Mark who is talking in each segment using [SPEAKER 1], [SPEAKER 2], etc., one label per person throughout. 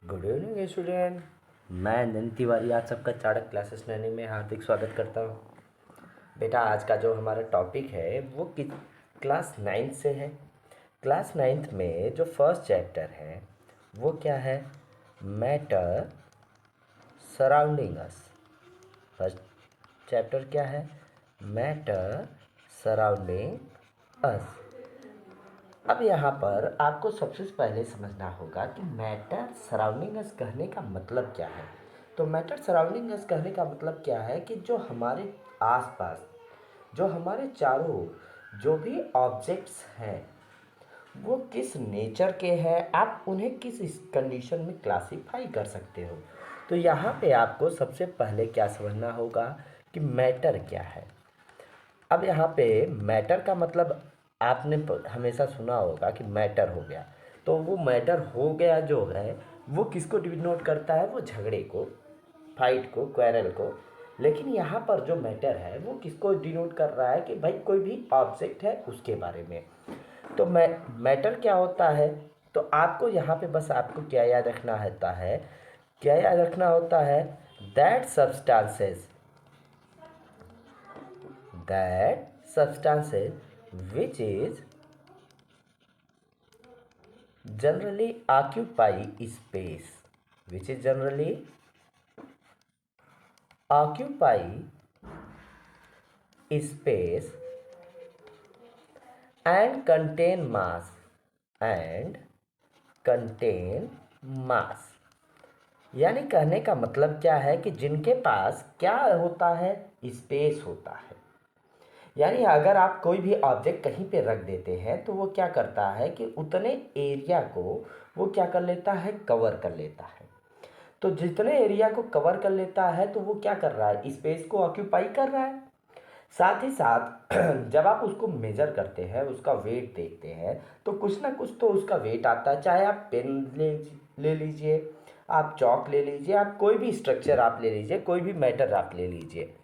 [SPEAKER 1] Good evening student. मैं नंद तिवारी आप सबका चाणक्य क्लासेस लर्निंग में हार्दिक स्वागत करता हूँ। बेटा आज का जो हमारा टॉपिक है वो क्लास नाइन्थ से है। क्लास नाइन्थ में जो फर्स्ट चैप्टर है वो क्या है? मैटर सराउंडिंग अस। फर्स्ट चैप्टर क्या है? मैटर सराउंडिंग अस। अब यहाँ पर आपको सबसे पहले समझना होगा कि मैटर सराउंडिंग अस कहने का मतलब क्या है। तो मैटर सराउंडिंग अस कहने का मतलब क्या है कि जो हमारे आसपास, जो हमारे चारों ओर जो भी ऑब्जेक्ट्स हैं वो किस नेचर के हैं, आप उन्हें किस कंडीशन में क्लासीफाई कर सकते हो। तो यहाँ पे आपको सबसे पहले क्या समझना होगा कि मैटर क्या है। अब यहाँ पे मैटर का मतलब आपने हमेशा सुना होगा कि मैटर हो गया। तो वो मैटर हो गया जो है वो किसको डिनोट करता है? वो झगड़े को, फाइट को, क्वेरल को। लेकिन यहाँ पर जो मैटर है वो किसको डिनोट कर रहा है कि भाई कोई भी ऑब्जेक्ट है उसके बारे में। तो मैटर क्या होता है? तो आपको यहाँ पे बस आपको क्या याद रखना होता है, क्या याद रखना होता है? That substances, that substances which is generally occupy space, which is generally occupy space and contain mass, and contain mass। यानी कहने का मतलब क्या है कि जिनके पास क्या होता है? स्पेस होता है। यानी अगर आप कोई भी ऑब्जेक्ट कहीं पे रख देते हैं तो वो क्या करता है कि उतने एरिया को वो क्या कर लेता है? कवर कर लेता है। तो जितने एरिया को कवर कर लेता है तो वो क्या कर रहा है? स्पेस को ऑक्यूपाई कर रहा है। साथ ही साथ जब आप उसको मेजर करते हैं, उसका वेट देखते हैं, तो कुछ ना कुछ तो उसका वेट आता है। चाहे आप पेन ले लीजिए, आप चौक ले लीजिए, आप कोई भी स्ट्रक्चर आप ले लीजिए, कोई भी मैटर आप ले लीजिए।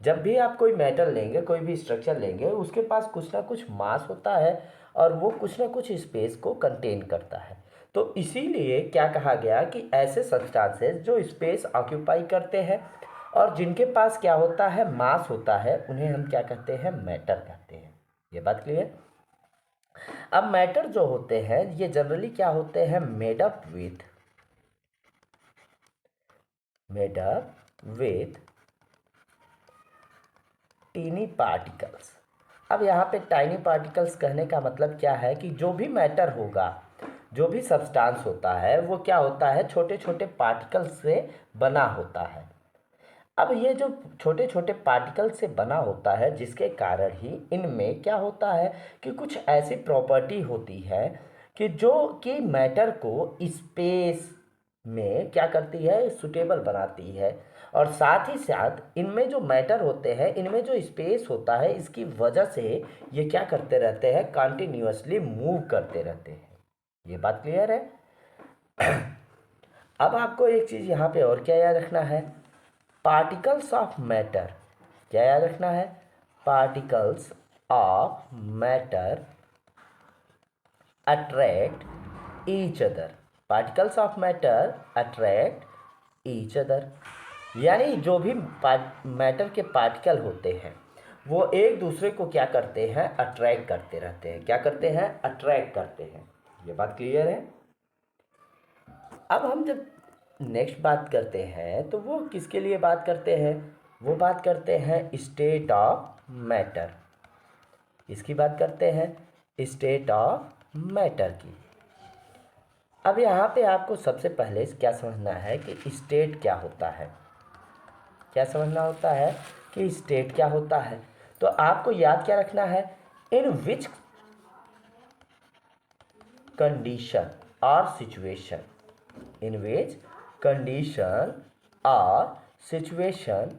[SPEAKER 1] जब भी आप कोई मैटर लेंगे, कोई भी स्ट्रक्चर लेंगे, उसके पास कुछ ना कुछ मास होता है और वो कुछ ना कुछ स्पेस को कंटेन करता है। तो इसीलिए क्या कहा गया कि ऐसे सब्सटेंसेस जो स्पेस ऑक्यूपाई करते हैं और जिनके पास क्या होता है? मास होता है, उन्हें हम क्या कहते हैं? मैटर कहते हैं। ये बात क्लियर? अब मैटर जो होते हैं ये जनरली क्या होते हैं? Made up with tiny particles. अब यहाँ पे टाइनी पार्टिकल्स कहने का मतलब क्या है कि जो भी मैटर होगा, जो भी सब्सटेंस होता है वो क्या होता है? छोटे छोटे पार्टिकल्स से बना होता है। अब ये जो छोटे छोटे पार्टिकल से बना होता है जिसके कारण ही इनमें क्या होता है कि कुछ ऐसी प्रॉपर्टी होती है कि जो कि मैटर को स्पेस में क्या करती है? सुटेबल बनाती है। और साथ ही साथ इनमें जो मैटर होते हैं, इनमें जो स्पेस होता है, इसकी वजह से ये क्या करते रहते हैं? कंटिन्यूअसली मूव करते रहते हैं। ये बात क्लियर है? अब आपको एक चीज़ यहाँ पे और क्या याद रखना है? Particles of matter. क्या याद रखना है? Particles of matter attract each other. Particles of matter attract each other. यानी जो भी मैटर के पार्टिकल होते हैं वो एक दूसरे को क्या करते हैं? अट्रैक्ट करते रहते हैं। क्या करते हैं? अट्रैक्ट करते हैं। ये बात क्लियर है? अब हम जब नेक्स्ट बात करते हैं तो वो किसके लिए बात करते हैं? वो बात करते हैं स्टेट ऑफ मैटर। इसकी बात करते हैं स्टेट ऑफ मैटर की। अब यहाँ पे आपको सबसे पहले क्या समझना है कि स्टेट क्या होता है। क्या समझना होता है कि स्टेट क्या होता है? तो आपको याद क्या रखना है? इन विच कंडीशन और situation, in which condition or situation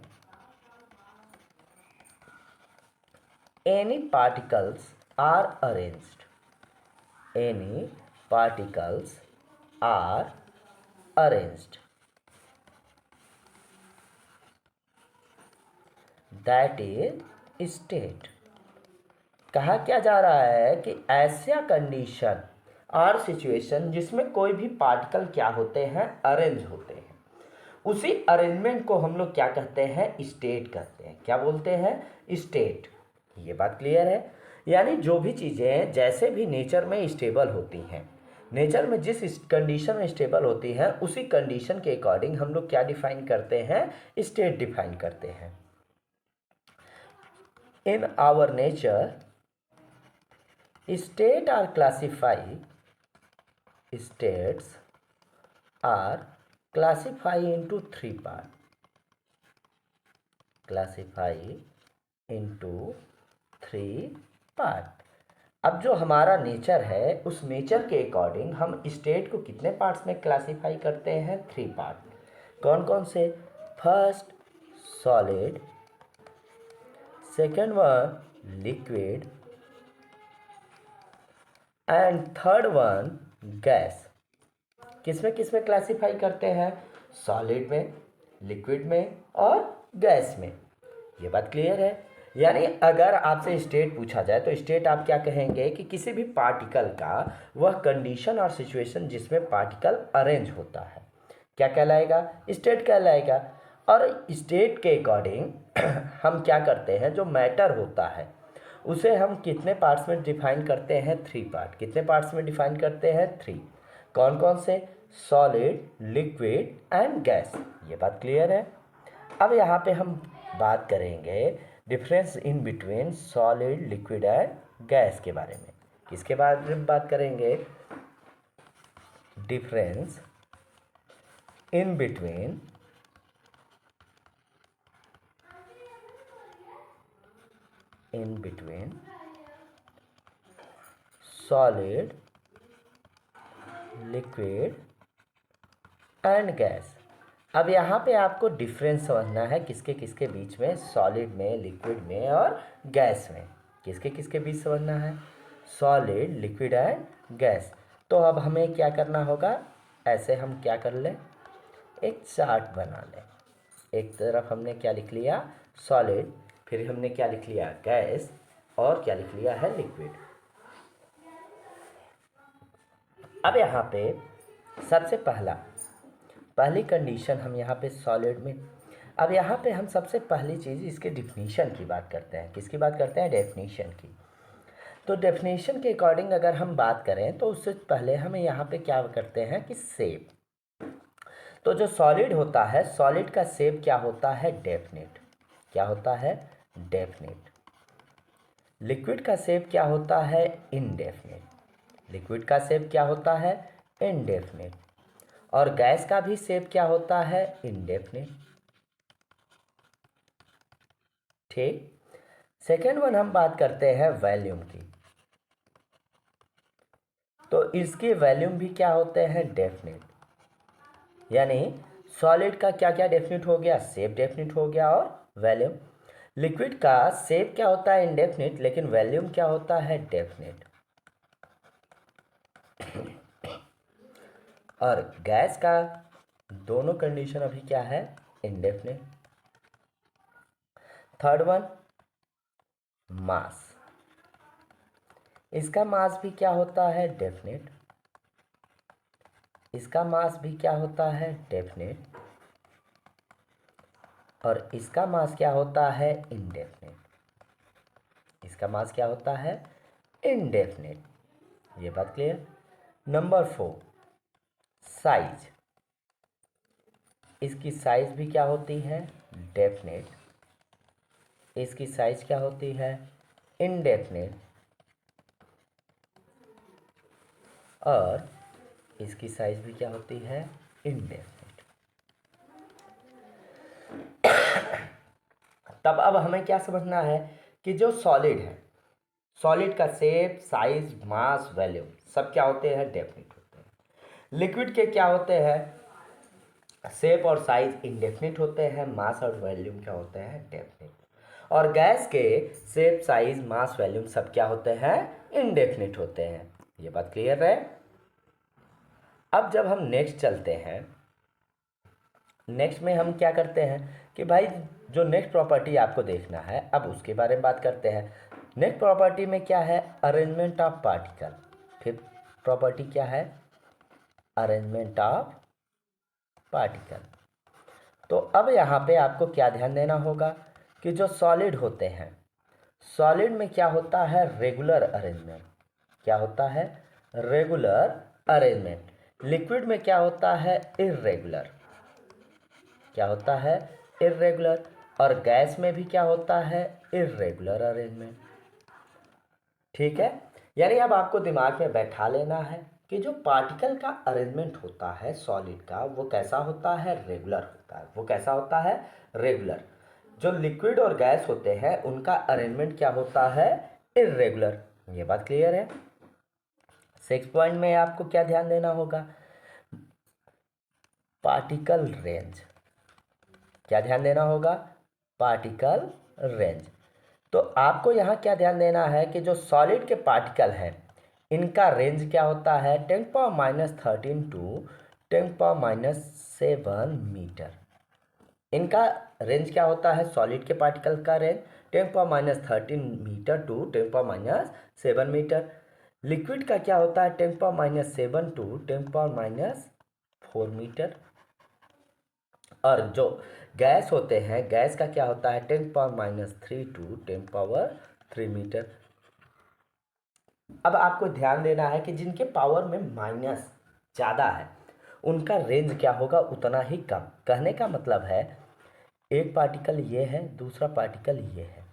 [SPEAKER 1] any particles are arranged, any particles are arranged, that is state। कहा क्या जा रहा है कि ऐसा कंडीशन और सिचुएशन जिसमें कोई भी पार्टिकल क्या होते हैं, अरेंज होते हैं, उसी अरेंजमेंट को हम लोग क्या कहते हैं, स्टेट कहते हैं। क्या बोलते हैं, स्टेट। ये बात क्लियर है। यानी जो भी चीज़ें जैसे भी नेचर में स्टेबल होती हैं, नेचर में जिस कंडीशन में स्टेबल होती है, उसी कंडीशन के अकॉर्डिंग हम लोग क्या डिफाइन करते हैं, स्टेट डिफाइन करते हैं। In our nature state are classify states are classified into three parts. Classify into three part. अब जो हमारा नेचर है, उस नेचर के अकॉर्डिंग हम स्टेट को कितने पार्ट्स में क्लासिफाई करते हैं, 3 पार्ट। कौन कौन से, first solid, second one liquid and third one gas. किसमें क्लासिफाई करते हैं, सॉलिड में, लिक्विड में और गैस में। ये बात क्लियर है। यानी अगर आपसे स्टेट पूछा जाए तो स्टेट आप क्या कहेंगे कि किसी भी पार्टिकल का वह कंडीशन और सिचुएशन जिसमें पार्टिकल अरेंज होता है, क्या कहलाएगा, स्टेट कहलाएगा। और स्टेट के अकॉर्डिंग हम क्या करते हैं, जो मैटर होता है उसे हम कितने पार्ट्स में डिफाइन करते हैं, 3 पार्ट। कितने पार्ट्स में डिफाइन करते हैं, 3। कौन कौन से, सॉलिड, लिक्विड एंड गैस। ये बात क्लियर है। अब यहाँ पे हम बात करेंगे difference in between solid, liquid and gas के बारे में। किसके बारे में बात करेंगे, difference in between solid, liquid and gas. अब यहाँ पे आपको डिफरेंस समझना है किसके किसके बीच में, सॉलिड में, लिक्विड में और गैस में। किसके किसके बीच समझना है, सॉलिड, लिक्विड एंड गैस। तो अब हमें क्या करना होगा, ऐसे हम क्या कर लें, एक चार्ट बना लें। एक तरफ हमने क्या लिख लिया, सॉलिड, फिर हमने क्या लिख लिया, गैस, और क्या लिख लिया है, लिक्विड। अब यहाँ पे सबसे पहली कंडीशन हम यहाँ पे सॉलिड में। अब यहाँ पे हम सबसे पहली चीज़ इसके डिफिनीशन की बात करते हैं। किसकी बात करते हैं, डेफिनीशन की। तो डेफिनीशन के अकॉर्डिंग अगर हम बात करें तो उससे पहले हमें यहाँ पे क्या करते हैं कि शेप। तो जो सॉलिड होता है, सॉलिड का शेप क्या होता है, डेफिनिट। क्या होता है, डेफिनिट। लिक्विड का शेप क्या होता है, इनडेफिनिट। लिक्विड का शेप क्या होता है, इनडेफिनिट। और गैस का भी शेप क्या होता है, इनडेफिनिट। ठीक। सेकेंड वन हम बात करते हैं वॉल्यूम की। तो इसके वॉल्यूम भी क्या होते हैं, डेफिनिट। यानी सॉलिड का क्या क्या डेफिनिट हो गया, शेप डेफिनिट हो गया और वॉल्यूम। लिक्विड का शेप क्या होता है, इनडेफिनिट, लेकिन वॉल्यूम क्या होता है, डेफिनिट। और गैस का दोनों कंडीशन अभी क्या है, इनडेफिनिट। Third one mass. इसका मास भी क्या होता है, डेफिनिट। इसका मास भी क्या होता है, डेफिनिट। और इसका मास क्या होता है, इनडेफिनिट। इसका मास क्या होता है, इनडेफिनिट। ये बात क्लियर। Number 4 size. इसकी साइज भी क्या होती है, डेफिनिट। इसकी साइज क्या होती है, इनडेफिनिट। और इसकी साइज भी क्या होती है, इनडेफिनिट। तब अब हमें क्या समझना है कि जो सॉलिड है, सॉलिड का शेप, साइज, मास, वॉल्यूम सब क्या होते हैं, डेफिनिट होते हैं। लिक्विड के क्या होते हैं, शेप और साइज इनडेफिनिट होते हैं, मास और वॉल्यूम क्या होते हैं, डेफिनिट। और गैस के शेप, साइज, मास, वॉल्यूम सब क्या होते हैं, इनडेफिनिट होते हैं। ये बात क्लियर है। अब जब हम नेक्स्ट चलते हैं, नेक्स्ट में हम क्या करते हैं कि भाई जो नेक्स्ट प्रॉपर्टी आपको देखना है, अब उसके बारे में बात करते हैं। नेक्स्ट प्रॉपर्टी में क्या है, अरेंजमेंट ऑफ पार्टिकल। फिर प्रॉपर्टी क्या है? Arrangement of particle. तो अब यहाँ पे आपको क्या ध्यान देना होगा कि जो सॉलिड होते हैं, सॉलिड में क्या होता है? Regular arrangement. क्या होता है? Regular arrangement. लिक्विड में क्या होता है? इर्रेगुलर। क्या होता है? इर्रेगुलर। और गैस में भी क्या होता है? Irregular arrangement. ठीक है, यानी अब आपको दिमाग में बैठा लेना है कि जो पार्टिकल का अरेंजमेंट होता है सॉलिड का, वो कैसा होता है? रेगुलर होता है। वो कैसा होता है? रेगुलर। जो लिक्विड और गैस होते हैं उनका अरेंजमेंट क्या होता है? इर्रेगुलर। ये बात क्लियर है? 6 पॉइंट में आपको क्या ध्यान देना होगा? Particle range. क्या ध्यान देना होगा? Particle range. तो आपको यहाँ क्या ध्यान देना है कि जो सॉलिड के पार्टिकल हैं इनका रेंज क्या होता है? 10⁻13 टू 10⁻7 मीटर। इनका रेंज क्या होता है? सॉलिड के पार्टिकल का range 10⁻13 metre to 10⁻7 metre. Liquid का क्या होता है? 10⁻7 टू 10⁻4 मीटर। और जो गैस होते हैं, गैस का क्या होता है? 10⁻³ टू 10⁻3 मीटर। अब आपको ध्यान देना है कि जिनके पावर में माइनस ज़्यादा है उनका रेंज क्या होगा? उतना ही कम। कहने का मतलब है एक पार्टिकल ये है, दूसरा पार्टिकल ये है,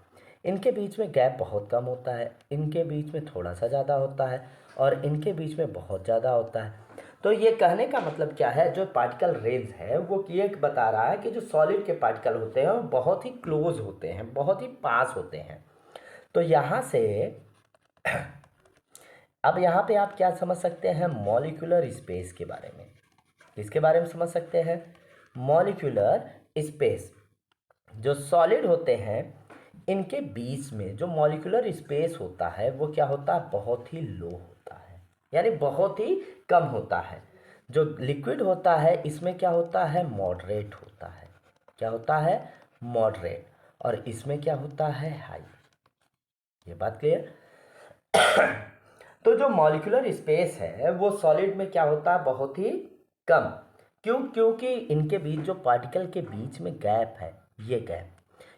[SPEAKER 1] इनके बीच में गैप बहुत कम होता है, इनके बीच में थोड़ा सा ज़्यादा होता है और इनके बीच में बहुत ज़्यादा होता है। तो ये कहने का मतलब क्या है? जो पार्टिकल रेंज है वो ये बता रहा है कि जो सॉलिड के पार्टिकल होते हैं वो बहुत ही क्लोज होते हैं, बहुत ही पास होते हैं। तो यहाँ से अब यहाँ पे आप क्या समझ सकते हैं? मॉलिक्यूलर स्पेस के बारे में। किसके बारे में समझ सकते हैं? Molecular space. जो सॉलिड होते हैं इनके बीच में जो मॉलिक्यूलर स्पेस होता है वो क्या होता है? बहुत ही लो होता है, यानी बहुत ही कम होता है। जो लिक्विड होता है इसमें क्या होता है? मॉडरेट होता है। क्या होता है? मॉडरेट। और इसमें क्या होता है? हाई। ये बात क्लियर? तो जो मॉलिक्यूलर स्पेस है वो सॉलिड में क्या होता है? बहुत ही कम। क्यों? क्योंकि इनके बीच जो पार्टिकल के बीच में गैप है, ये गैप,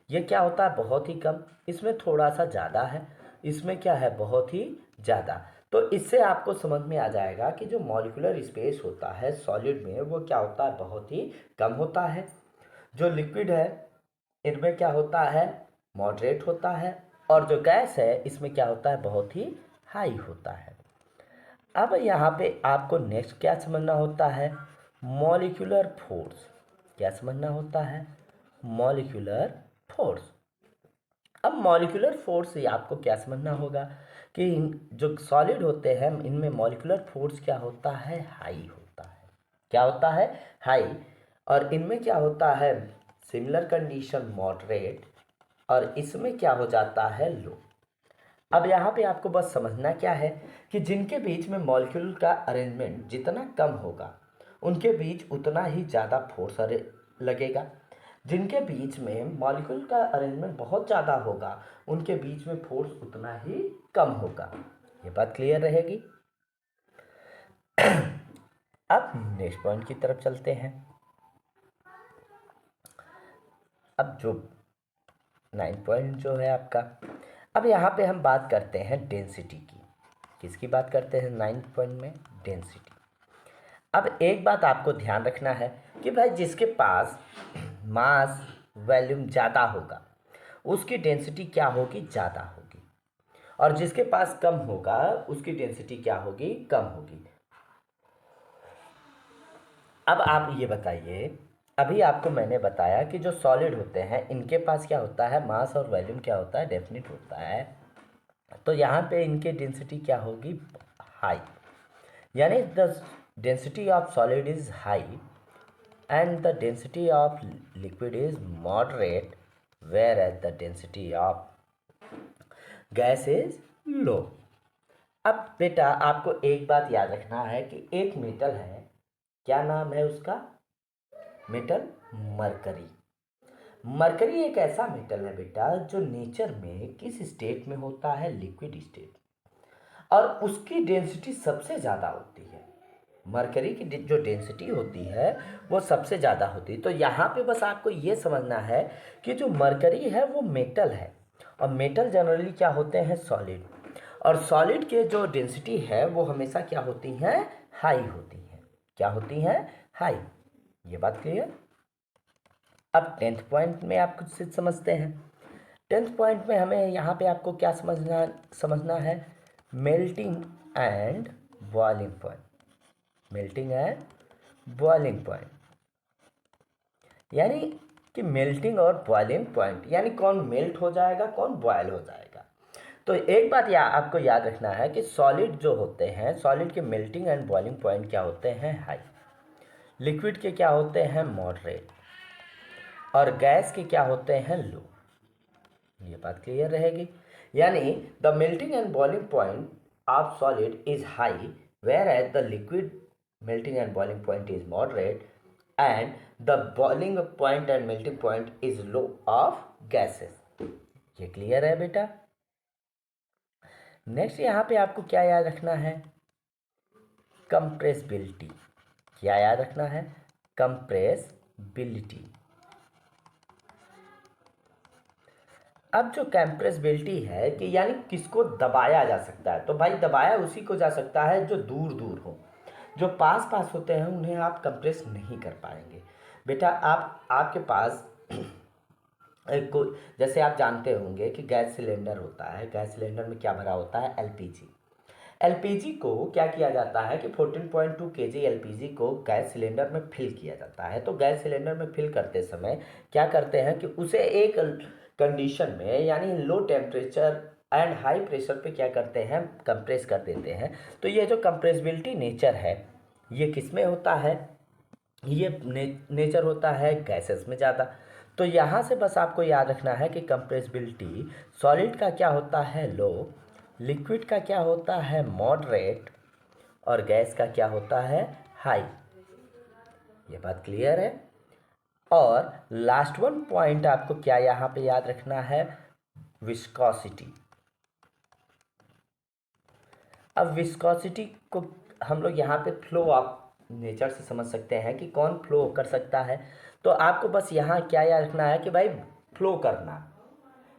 [SPEAKER 1] ये क्या होता है? बहुत ही कम। इसमें थोड़ा सा ज़्यादा है, इसमें क्या है? बहुत ही ज़्यादा। तो इससे आपको समझ में आ जाएगा कि जो मॉलिक्यूलर स्पेस होता है सॉलिड में वो क्या होता है? बहुत ही कम होता है। जो लिक्विड है इनमें क्या होता है? मॉडरेट होता है। और जो गैस है इसमें क्या होता है? बहुत ही हाई होता है। अब यहाँ पे आपको नेक्स्ट क्या समझना होता है? Molecular force. क्या समझना होता है? Molecular force. अब मॉलिक्यूलर फोर्स से आपको क्या समझना होगा कि जो सॉलिड होते हैं इनमें मॉलिक्यूलर फोर्स क्या होता है? हाई होता है। क्या होता है? हाई। और इनमें क्या होता है? Similar condition moderate. और इसमें क्या हो जाता है? लो। अब यहाँ पे आपको बस समझना क्या है कि जिनके बीच में मॉलिक्यूल का अरेंजमेंट जितना कम होगा उनके बीच उतना ही ज़्यादा फोर्स लगेगा। जिनके बीच में मॉलिक्यूल का अरेंजमेंट बहुत ज़्यादा होगा उनके बीच में फोर्स उतना ही कम होगा। ये बात क्लियर रहेगी? अब नेक्स्ट पॉइंट की तरफ चलते हैं। अब जो 9 पॉइंट जो है आपका, अब यहाँ पे हम बात करते हैं डेंसिटी की। किसकी बात करते हैं 9 पॉइंट में? डेंसिटी। अब एक बात आपको ध्यान रखना है कि भाई जिसके पास मास वॉल्यूम ज़्यादा होगा उसकी डेंसिटी क्या होगी? ज़्यादा होगी। और जिसके पास कम होगा उसकी डेंसिटी क्या होगी? कम होगी। अब आप ये बताइए, अभी आपको मैंने बताया कि जो सॉलिड होते हैं इनके पास क्या होता है? मास और वॉल्यूम क्या होता है? डेफिनिट होता है। तो यहाँ पे इनकी डेंसिटी क्या होगी? हाई। यानी the density of solid is high and the density of liquid is moderate, whereas the density of gas is low. अब बेटा आपको एक बात याद रखना है कि एक मेटल है, क्या नाम है उसका? Metal mercury. मरकरी एक ऐसा मेटल है बेटा जो नेचर में किस स्टेट में होता है? Liquid state. और उसकी डेंसिटी सबसे ज़्यादा होती है। मरकरी की जो डेंसिटी होती है वो सबसे ज़्यादा होती है। तो यहाँ पे बस आपको ये समझना है कि जो मरकरी है वो मेटल है, और मेटल जनरली क्या होते हैं, सॉलिड, और सॉलिड के जो डेंसिटी है वो हमेशा क्या होती हैं, हाई होती हैं। क्या होती हैं, हाई। ये बात क्लियर। अब 10th पॉइंट में आप कुछ समझते हैं। 10th पॉइंट में हमें यहाँ पे आपको क्या समझना है, melting and boiling point. Melting and boiling point यानी कि मेल्टिंग और बॉइलिंग पॉइंट यानी कौन मेल्ट हो जाएगा, कौन बॉयल हो जाएगा। तो एक बात आपको याद रखना है कि सॉलिड जो होते हैं, सॉलिड के मेल्टिंग एंड बॉइलिंग पॉइंट क्या होते हैं, हाई। लिक्विड के क्या होते हैं, मॉडरेट, और गैस के क्या होते हैं, लो। ये बात क्लियर रहेगी। यानी the melting and boiling point of solid is high, whereas the liquid melting and boiling point is moderate, and the boiling point and melting point is low of gases. ये clear है बेटा। Next यहाँ पे आपको क्या याद रखना है, कंप्रेसिबिलिटी। क्या याद रखना है, कंप्रेसिबिलिटी। अब जो कंप्रेसिबिलिटी है कि यानी किसको दबाया जा सकता है, तो भाई दबाया उसी को जा सकता है जो दूर दूर हो। जो पास पास होते हैं उन्हें आप कंप्रेस नहीं कर पाएंगे। बेटा आपके पास को जैसे आप जानते होंगे कि गैस सिलेंडर होता है, गैस सिलेंडर में क्या भरा होता है, एलपीजी। एलपीजी को क्या किया जाता है कि 14.2 केजी एलपीजी को गैस सिलेंडर में फिल किया जाता है। तो गैस सिलेंडर में फिल करते समय क्या करते हैं कि उसे एक कंडीशन में यानी low temperature and high pressure पे क्या करते हैं, कंप्रेस कर देते हैं। तो ये जो कंप्रेसिबिलिटी नेचर है ये किस में होता है, ये नेचर होता है गैसेस में ज़्यादा। तो यहाँ से बस आपको याद रखना है कि कंप्रेसिबिलिटी सॉलिड का क्या होता है, लो, लिक्विड का क्या होता है, मॉडरेट, और गैस का क्या होता है, हाई। ये बात क्लियर है। और लास्ट वन पॉइंट आपको क्या यहाँ पे याद रखना है, विस्कोसिटी। अब विस्कोसिटी को हम लोग यहाँ पे फ्लो ऑफ नेचर से समझ सकते हैं कि कौन फ्लो कर सकता है। तो आपको बस यहाँ क्या याद रखना है कि भाई फ्लो करना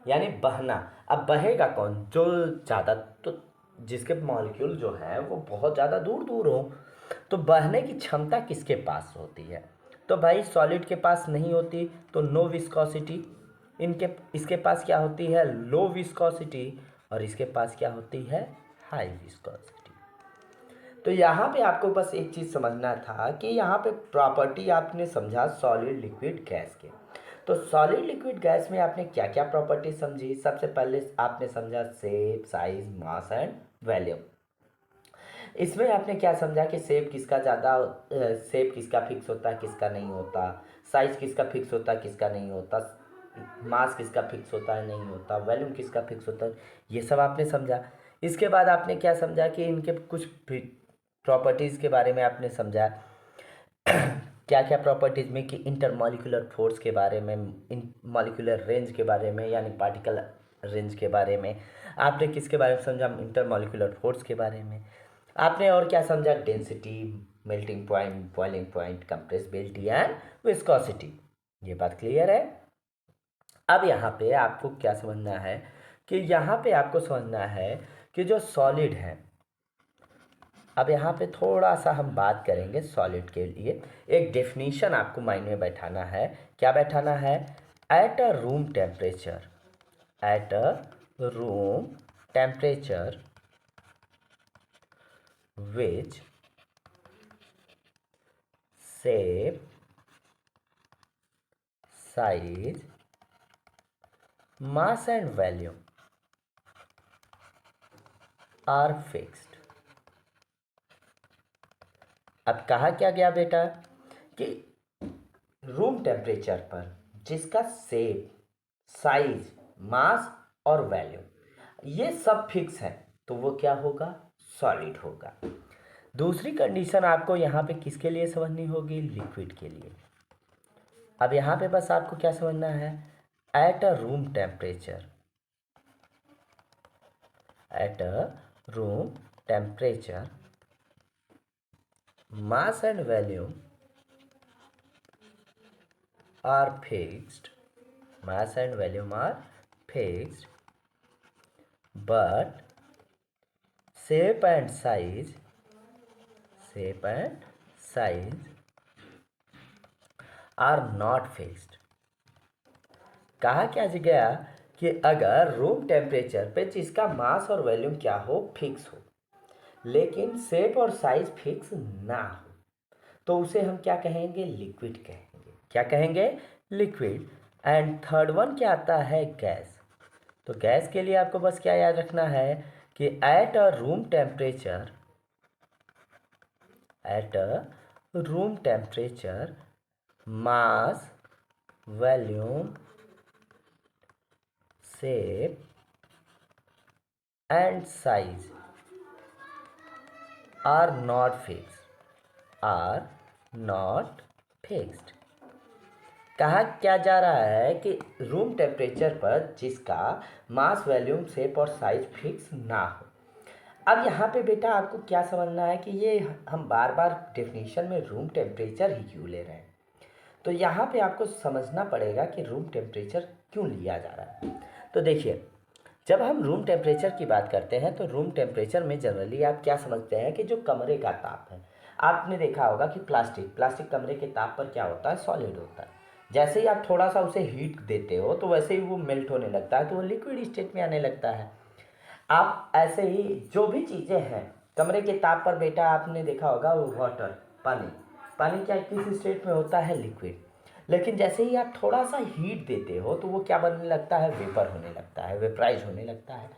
[SPEAKER 1] यानी बहना। अब बहेगा कौन, जो ज़्यादा, तो जिसके मॉलिक्यूल जो है वो बहुत ज़्यादा दूर दूर हो। तो बहने की क्षमता किसके पास होती है, तो भाई सॉलिड के पास नहीं होती, तो नो विस्कोसिटी। इसके पास क्या होती है, लो विस्कोसिटी, और इसके पास क्या होती है, हाई विस्कोसिटी। तो यहाँ पे आपको बस एक चीज़ समझना था कि यहाँ पे प्रॉपर्टी आपने समझा सॉलिड लिक्विड गैस के। तो सॉलिड लिक्विड गैस में आपने क्या क्या प्रॉपर्टी समझी, सबसे पहले आपने समझा shape, size, mass and volume. इसमें आपने क्या समझा कि शेप किसका फिक्स होता है, किसका नहीं होता, साइज किसका फिक्स होता है, किसका नहीं होता, मास किसका फिक्स होता है, नहीं होता, वॉल्यूम किसका फिक्स होता है, ये सब आपने समझा। इसके बाद आपने क्या समझा कि इनके कुछ प्रॉपर्टीज़ के बारे में आपने समझा। क्या क्या प्रॉपर्टीज़ में कि इंटरमॉलिक्यूलर फोर्स के बारे में, इन मॉलिक्यूलर रेंज के बारे में यानी पार्टिकल रेंज के बारे में। आपने किसके बारे में समझा, इंटरमॉलिक्यूलर फोर्स के बारे में। आपने और क्या समझा, density, melting point, boiling point, compressibility and viscosity. ये बात क्लियर है। अब यहाँ पे आपको क्या समझना है कि यहाँ पे आपको समझना है कि जो सॉलिड है, अब यहाँ पे थोड़ा सा हम बात करेंगे सॉलिड के लिए। एक डेफिनीशन आपको माइंड में बैठाना है। क्या बैठाना है, at a room temperature, at a room temperature which shape, size, mass and volume are fixed। अब कहा क्या गया बेटा कि रूम टेम्परेचर पर जिसका शेप, साइज, मास और वॉल्यूम ये सब फिक्स है तो वो क्या होगा, सॉलिड होगा। दूसरी कंडीशन आपको यहाँ पे किसके लिए समझनी होगी, लिक्विड के लिए। अब यहाँ पे बस आपको क्या समझना है, at a room temperature, at a room temperature, mass and volume are fixed, mass and volume are fixed, but shape and size are not fixed. कहा क्या गया कि अगर रूम टेम्परेचर पे जिसका मास और वॉल्यूम क्या हो, फिक्स हो, लेकिन शेप और साइज फिक्स ना हो, तो उसे हम क्या कहेंगे, लिक्विड कहेंगे। क्या कहेंगे, लिक्विड। एंड थर्ड वन क्या आता है, गैस। तो गैस के लिए आपको बस क्या याद रखना है कि at a room temperature mass, volume, shape and size are not fixed। कहा क्या जा रहा है कि रूम टेम्परेचर पर जिसका मास, वॉल्यूम, शेप और साइज फिक्स ना हो। अब यहाँ पे बेटा आपको क्या समझना है कि ये हम बार बार डेफिनेशन में रूम टेम्परेचर ही क्यों ले रहे हैं। तो यहाँ पे आपको समझना पड़ेगा कि रूम टेम्परेचर क्यों लिया जा रहा है। तो देखिए, जब हम रूम टेम्परेचर की बात करते हैं तो रूम टेम्परेचर में जनरली आप क्या समझते हैं कि जो कमरे का ताप है, आपने देखा होगा कि प्लास्टिक कमरे के ताप पर क्या होता है, सॉलिड होता है। जैसे ही आप थोड़ा सा उसे हीट देते हो तो वैसे ही वो मेल्ट होने लगता है, तो वो लिक्विड स्टेट में आने लगता है। आप ऐसे ही जो भी चीज़ें हैं कमरे के ताप पर बेटा आपने देखा होगा, वो वाटर, पानी क्या किस स्टेट में होता है, लिक्विड। लेकिन जैसे ही आप थोड़ा सा हीट देते हो तो वो क्या बनने लगता है, वेपर होने लगता है, वेपराइज होने लगता है।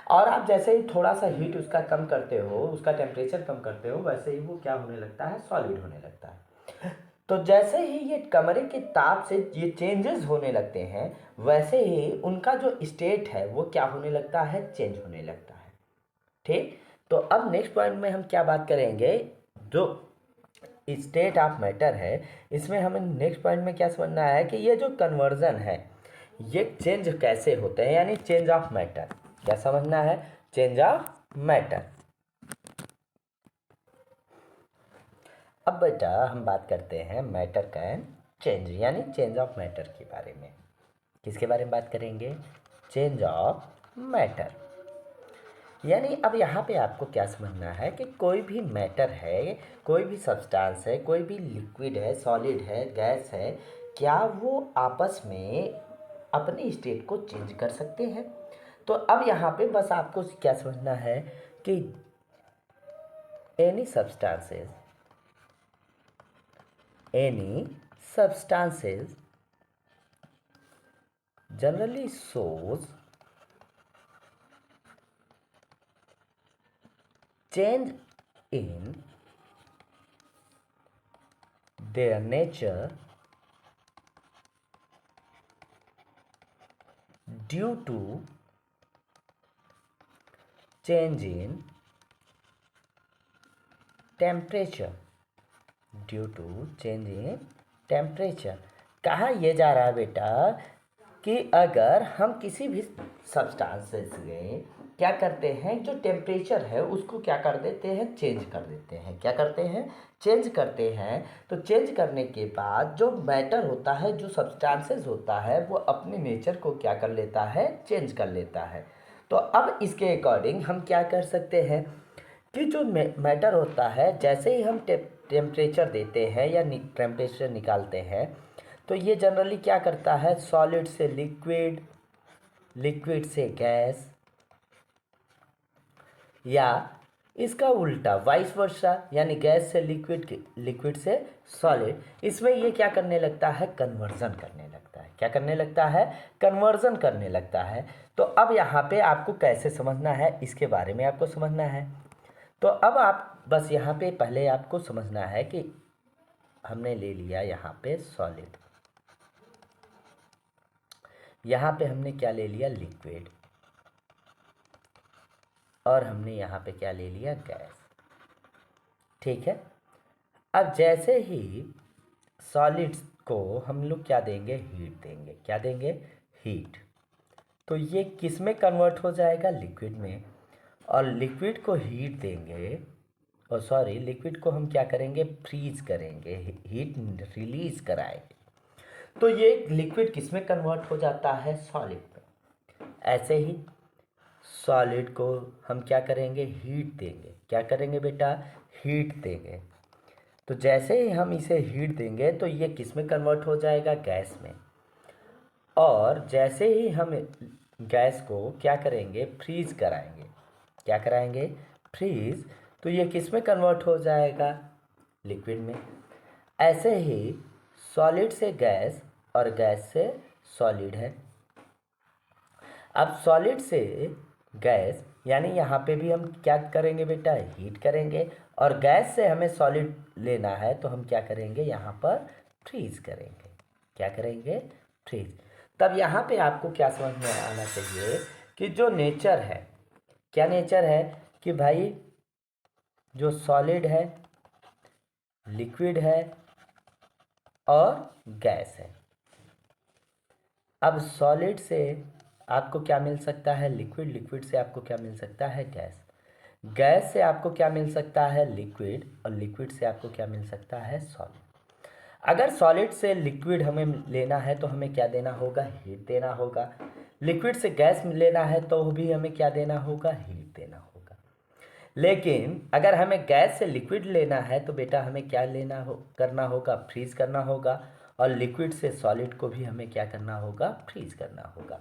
[SPEAKER 1] और आप जैसे ही थोड़ा सा हीट उसका कम करते हो, उसका टेम्परेचर कम करते हो, वैसे ही वो क्या होने लगता है, सॉलिड होने लगता है। तो जैसे ही ये कमरे के ताप से ये चेंजेस होने लगते हैं, वैसे ही उनका जो स्टेट है वो क्या होने लगता है, चेंज होने लगता है। ठीक। तो अब नेक्स्ट पॉइंट में हम क्या बात करेंगे, जो स्टेट ऑफ मैटर है, इसमें हमें नेक्स्ट पॉइंट में क्या समझना है कि ये जो कन्वर्जन है ये चेंज कैसे होते हैं, यानी चेंज ऑफ मैटर। क्या समझना है, चेंज ऑफ मैटर। अब बेटा हम बात करते हैं मैटर कैन चेंज, यानी चेंज ऑफ मैटर के बारे में। किसके बारे में बात करेंगे, चेंज ऑफ मैटर। यानी अब यहाँ पे आपको क्या समझना है कि कोई भी मैटर है, कोई भी सब्सटेंस है, कोई भी लिक्विड है, सॉलिड है, गैस है, क्या वो आपस में अपनी स्टेट को चेंज कर सकते हैं। तो अब यहाँ पे बस आपको क्या समझना है कि any substances generally shows change in their nature due to change in temperature, कहा यह जा रहा है बेटा कि अगर हम किसी भी सब्सटेंसेस में क्या करते हैं, जो टेम्परेचर है उसको क्या कर देते हैं, चेंज कर देते हैं। क्या करते हैं, चेंज करते हैं। तो चेंज करने के बाद जो मैटर होता है, जो सब्सटेंसेस होता है, वो अपने नेचर को क्या कर लेता है, चेंज कर लेता है। तो अब इसके अकॉर्डिंग हम क्या कर सकते हैं कि जो मैटर होता है, जैसे ही हम टेम्परेचर देते हैं या टेम्परेचर निकालते हैं, तो ये जनरली क्या करता है, सॉलिड से लिक्विड, लिक्विड से गैस, या इसका उल्टा वाइस वर्सा, यानी गैस से लिक्विड, लिक्विड से सॉलिड, इसमें ये क्या करने लगता है, कन्वर्जन करने लगता है। क्या करने लगता है, कन्वर्जन करने लगता है। तो अब यहाँ पे आपको कैसे समझना है, इसके बारे में आपको समझना है। तो अब आप बस यहाँ पे पहले आपको समझना है कि हमने ले लिया यहाँ पे सॉलिड, यहाँ पे हमने क्या ले लिया, लिक्विड, और हमने यहाँ पे क्या ले लिया, गैस। ठीक है। अब जैसे ही सॉलिड्स को हम लोग क्या देंगे, हीट देंगे। क्या देंगे, हीट। तो ये किस में कन्वर्ट हो जाएगा, लिक्विड में। और लिक्विड को हीट देंगे, और सॉरी लिक्विड को हम क्या करेंगे, फ्रीज करेंगे, हीट रिलीज कराएंगे, तो ये लिक्विड किस में कन्वर्ट हो जाता है, सॉलिड में। ऐसे ही सॉलिड को हम क्या करेंगे, हीट देंगे। क्या करेंगे बेटा, हीट देंगे। तो जैसे ही हम इसे हीट देंगे तो ये किस में कन्वर्ट हो जाएगा, गैस में। और जैसे ही हम गैस को क्या करेंगे, फ्रीज कराएंगे। क्या कराएंगे, फ्रीज, तो ये किस में कन्वर्ट हो जाएगा, लिक्विड में। ऐसे ही सॉलिड से गैस और गैस से सॉलिड है। अब सॉलिड से गैस, यानी यहाँ पे भी हम क्या करेंगे बेटा, हीट करेंगे, और गैस से हमें सॉलिड लेना है तो हम क्या करेंगे, यहाँ पर फ्रीज करेंगे। क्या करेंगे, फ्रीज। तब यहाँ पे आपको क्या समझ में आना चाहिए कि जो नेचर है, क्या नेचर है कि भाई जो सॉलिड है, लिक्विड है और गैस है। अब सॉलिड से आपको क्या मिल सकता है, लिक्विड, लिक्विड से आपको क्या मिल सकता है, गैस, गैस से आपको क्या मिल सकता है, लिक्विड, और लिक्विड से आपको क्या मिल सकता है, सॉलिड। अगर सॉलिड से लिक्विड हमें लेना है तो हमें क्या देना होगा, हीट देना होगा। लिक्विड से गैस लेना है तो भी हमें क्या देना होगा, हीट देना होगा। लेकिन अगर हमें गैस से लिक्विड लेना है तो बेटा हमें क्या लेना हो, करना होगा, फ्रीज करना होगा। और लिक्विड से सॉलिड को भी हमें क्या करना होगा, फ्रीज करना होगा।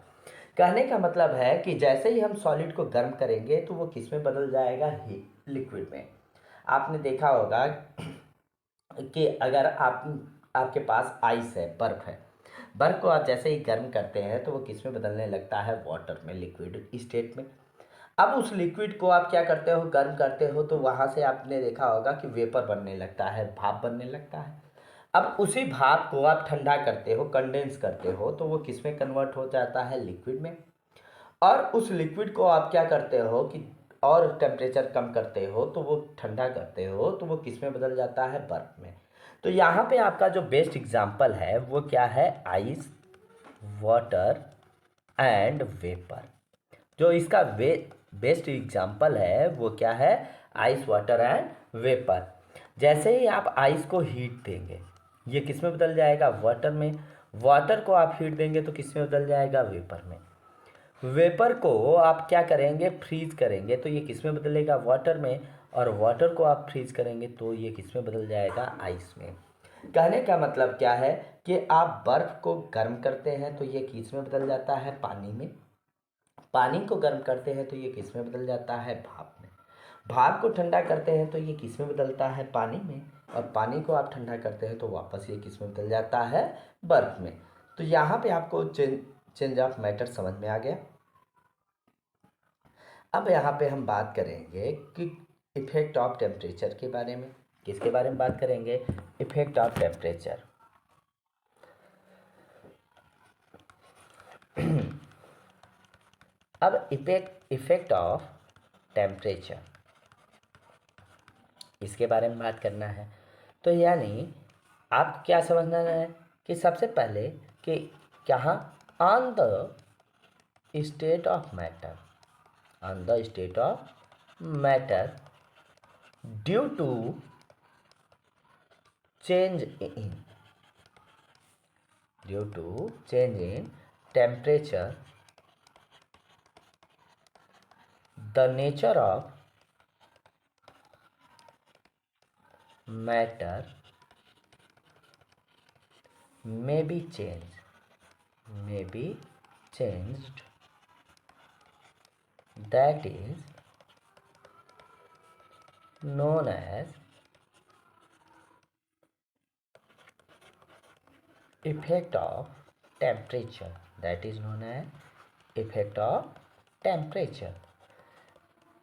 [SPEAKER 1] कहने का मतलब है कि जैसे ही हम सॉलिड को गर्म करेंगे तो वो किस में बदल जाएगा, लिक्विड में। आपने देखा होगा कि अगर आपके पास आइस है, बर्फ़ है, बर्फ़ को आप जैसे ही गर्म करते हैं तो वो किस में बदलने लगता है, वाटर में, लिक्विड स्टेट में। अब उस लिक्विड को आप क्या करते हो, गर्म करते हो, तो वहाँ से आपने देखा होगा कि वेपर बनने लगता है, भाप बनने लगता है। अब उसी भाप को आप ठंडा करते हो, कंडेंस करते हो, तो वो किस में कन्वर्ट हो जाता है, लिक्विड में। और उस लिक्विड को आप क्या करते हो कि और टेम्परेचर कम करते हो तो वो ठंडा करते हो तो वो किस में बदल जाता है, बर्फ़ में। तो यहाँ पे आपका जो बेस्ट एग्जांपल है वो क्या है, आइस, वाटर एंड वेपर। जो इसका बेस्ट एग्जांपल है वो क्या है, आइस, वाटर एंड वेपर। जैसे ही आप आइस को हीट देंगे, ये किस में बदल जाएगा, वाटर में। वाटर को आप हीट देंगे तो किस में बदल जाएगा, वेपर में। वेपर को आप क्या करेंगे, फ्रीज करेंगे तो ये किस में बदलेगा, वाटर में। और वाटर को आप फ्रीज करेंगे तो ये किस में बदल जाएगा, आइस में। कहने का मतलब क्या है कि आप बर्फ़ को गर्म करते हैं तो ये किस में बदल जाता है, पानी में। पानी को गर्म करते हैं तो ये किस में बदल जाता है, भाप में। भाप को ठंडा करते हैं तो ये किस में बदलता है, पानी में। और पानी को आप ठंडा करते हैं तो वापस ये किस में बदल जाता है, बर्फ़ में। तो यहाँ पे आपको चेंज ऑफ मैटर समझ में आ गया। अब यहाँ पे हम बात करेंगे कि इफेक्ट ऑफ टेम्परेचर के बारे में। किसके बारे में बात करेंगे, इफेक्ट ऑफ टेम्परेचर। अब इफेक्ट ऑफ टेम्परेचर, इसके बारे में बात करना है। तो यानी आप क्या समझना है कि सबसे पहले कि कहाँ, on the state of matter, on the state of matter due to change in due to change in temperature, the nature of matter may be changed, that is known as effect of temperature, that is known as effect of temperature।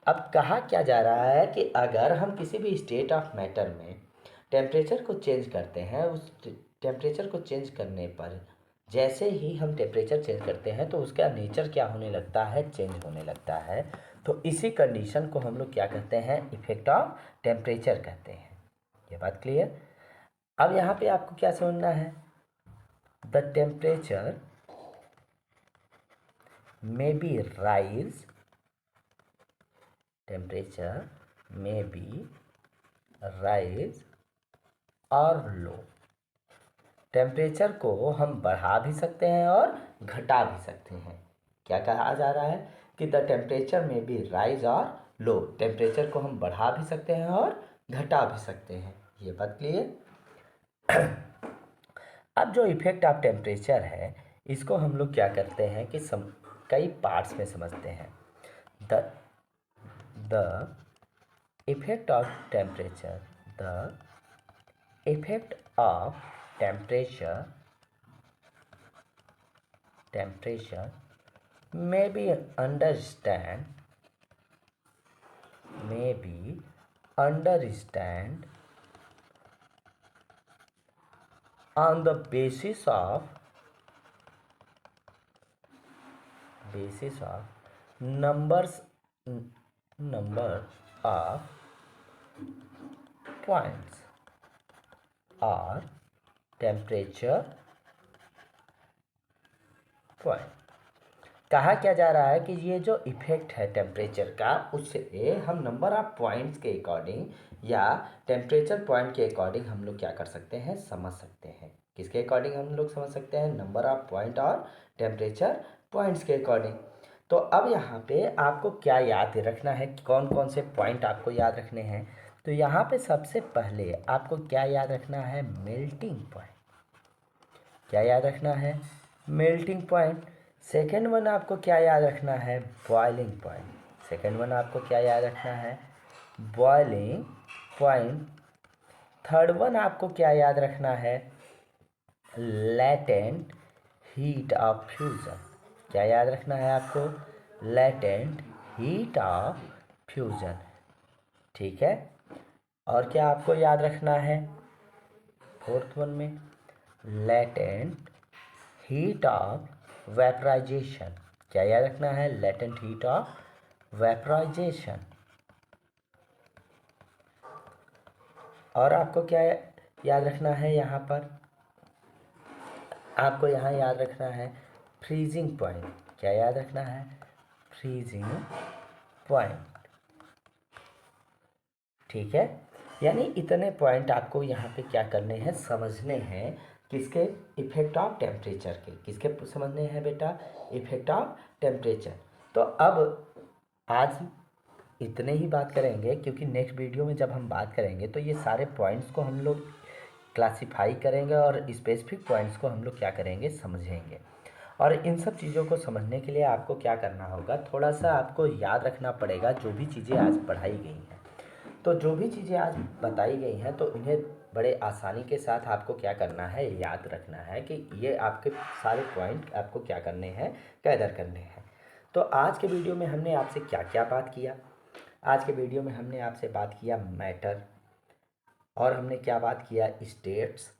[SPEAKER 1] अब कहा क्या जा रहा है कि अगर हम किसी भी स्टेट ऑफ मैटर में टेम्परेचर को चेंज करते हैं, उस टेम्परेचर को चेंज करने पर जैसे ही हम टेम्परेचर चेंज करते हैं तो उसका नेचर क्या होने लगता है, चेंज होने लगता है। तो इसी कंडीशन को हम लोग क्या कहते हैं, इफेक्ट ऑफ टेम्परेचर कहते हैं। ये बात क्लियर। अब यहाँ पे आपको क्या समझना है, the temperature may be rise temperature may be rise और लो। टेम्परेचर को हम बढ़ा भी सकते हैं और घटा भी सकते हैं। क्या कहा जा रहा है कि द टेम्परेचर में भी राइज और लो। टेम्परेचर को हम बढ़ा भी सकते हैं और घटा भी सकते हैं। ये बात क्लियर। अब जो इफेक्ट ऑफ टेम्परेचर है इसको हम लोग क्या करते हैं कि कई पार्ट्स में समझते हैं। The effect of temperature the effect of temperature may be understand on the basis of number of points or temperature point। कहा क्या जा रहा है कि ये जो इफेक्ट है टेम्परेचर का उससे हम नंबर ऑफ पॉइंट्स के अकॉर्डिंग या टेम्परेचर पॉइंट के अकॉर्डिंग हम लोग क्या कर सकते हैं, समझ सकते हैं। किसके अकॉर्डिंग हम लोग समझ सकते हैं? नंबर ऑफ पॉइंट और टेम्परेचर पॉइंट्स के अकॉर्डिंग। तो अब यहाँ पे आपको क्या याद रखना है, कौन कौन से पॉइंट आपको याद रखने हैं? तो यहाँ पे सबसे पहले आपको क्या याद रखना है? Melting point. क्या याद रखना है? Melting point. सेकेंड वन आपको क्या याद रखना है? Boiling point. सेकेंड वन आपको क्या याद रखना है? Boiling point. थर्ड वन आपको क्या याद रखना है? Latent heat of fusion. क्या याद रखना है आपको? Latent heat of fusion. ठीक है। और क्या आपको याद रखना है फोर्थ वन में? Latent heat of vaporisation. क्या याद रखना है? Latent heat of vaporisation. और आपको क्या याद रखना है? यहाँ पर आपको यहाँ याद रखना है फ्रीजिंग पॉइंट। क्या याद रखना है? Freezing point. ठीक है। यानी इतने पॉइंट आपको यहाँ पे क्या करने हैं, समझने हैं। किसके? इफेक्ट ऑफ टेम्परेचर के। किसके समझने हैं बेटा? Effect of temperature. तो अब आज इतने ही बात करेंगे, क्योंकि नेक्स्ट वीडियो में जब हम बात करेंगे तो ये सारे पॉइंट्स को हम लोग क्लासिफाई करेंगे और स्पेसिफिक पॉइंट्स को हम लोग क्या करेंगे, समझेंगे। और इन सब चीज़ों को समझने के लिए आपको क्या करना होगा, थोड़ा सा आपको याद रखना पड़ेगा जो भी चीज़ें आज पढ़ाई गई हैं। तो जो भी चीज़ें आज बताई गई हैं तो इन्हें बड़े आसानी के साथ आपको क्या करना है, याद रखना है कि ये आपके सारे पॉइंट आपको क्या करने हैं, कैदर करने हैं। तो आज के वीडियो में हमने आपसे क्या क्या बात किया? आज के वीडियो में हमने आपसे बात किया मैटर, और हमने क्या बात किया? स्टेट्स।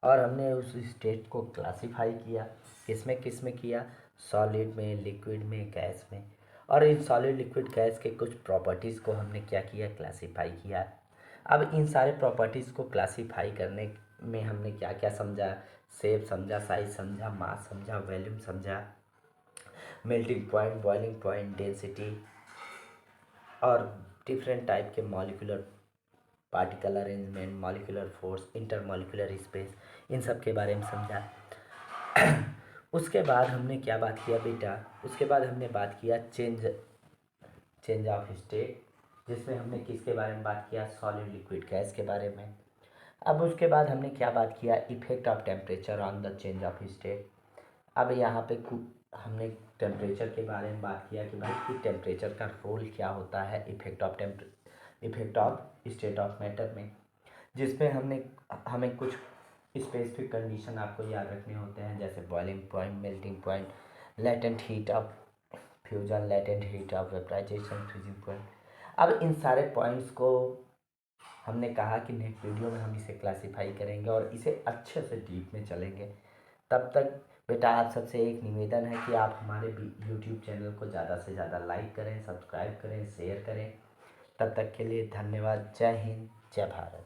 [SPEAKER 1] और हमने उस स्टेट को क्लासिफाई किया। किस में किया? सॉलिड में, लिक्विड में, गैस में। और इन सॉलिड लिक्विड गैस के कुछ प्रॉपर्टीज़ को हमने क्या किया? क्लासिफाई किया। अब इन सारे प्रॉपर्टीज़ को क्लासिफाई करने में हमने क्या क्या समझा? शेप समझा, साइज समझा, मास समझा, वॉल्यूम समझा, melting point, boiling point, density और डिफरेंट टाइप के molecular particle arrangement, molecular force, intermolecular space, इन सब के बारे में समझा। उसके बाद हमने क्या बात किया बेटा? उसके बाद हमने बात किया चेंज ऑफ स्टेट, जिसमें हमने किसके बारे में बात किया? सॉलिड लिक्विड गैस के बारे में। अब उसके बाद हमने क्या बात किया? Effect of temperature on the change of state. अब यहाँ पे हमने टेम्परेचर के बारे में बात किया कि भाई कि टेम्परेचर का रोल क्या होता है effect of state of matter में, जिसमें हमें कुछ स्पेसिफिक कंडीशन आपको याद रखने होते हैं, जैसे boiling point, melting point, latent heat of fusion, latent heat of vaporisation, freezing point. अब इन सारे पॉइंट्स को हमने कहा कि नेक्स्ट वीडियो में हम इसे क्लासिफाई करेंगे और इसे अच्छे से डीप में चलेंगे। तब तक बेटा आप सबसे एक निवेदन है कि आप हमारे यूट्यूब चैनल को ज़्यादा से ज़्यादा लाइक करें, सब्सक्राइब करें, शेयर करें। तब तक के लिए धन्यवाद। जय हिंद, जय भारत।